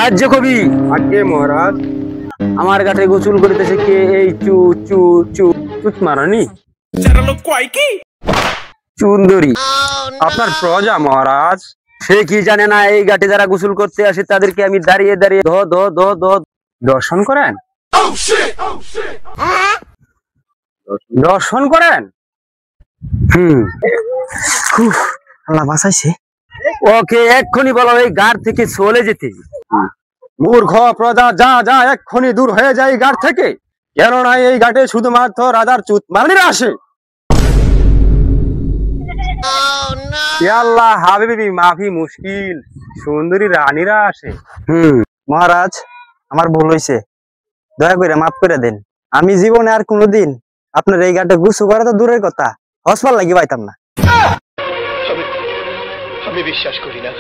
সাহায্য কবি। আগে মহারাজ। আমার ঘাটে গোসল করিতেছে কে? এই চু চু চু চুত মারানি চুন্দরী, আপনার প্রজা মহারাজ। সে কি জানে না এই ঘাটে যারা গোসল করতে আসে তাদেরকে আমি দাঁড়িয়ে দাঁড়িয়ে ধ ধ ধ ধ দর্শন করেন? দর্শন করেন? আল্লাহ বাঁচাইছে। ওকে এক্ষুনি বলো এই ঘাট থেকে চলে যেতে। মূর্খ প্রজা, যা যা এক্ষুনি দূর হয়ে যায় এই ঘাট থেকে, কেননা এই ঘাটে শুধুমাত্র রাজার চুত মারানিরা আসে। আল্লাহ হাবিবি মাফি মুশকিল, সুন্দরী রানীরা আসে। মহারাজ আমার ভুল হয়েছে, দয়া করে মাফ করে দেন। আমি জীবনে আর কোনোদিন আপনার এই ঘাটে গোসল করা তো দূরের কথা, হসপাতাল লাগি পাইতাম না। আমি বিশ্বাস করি না।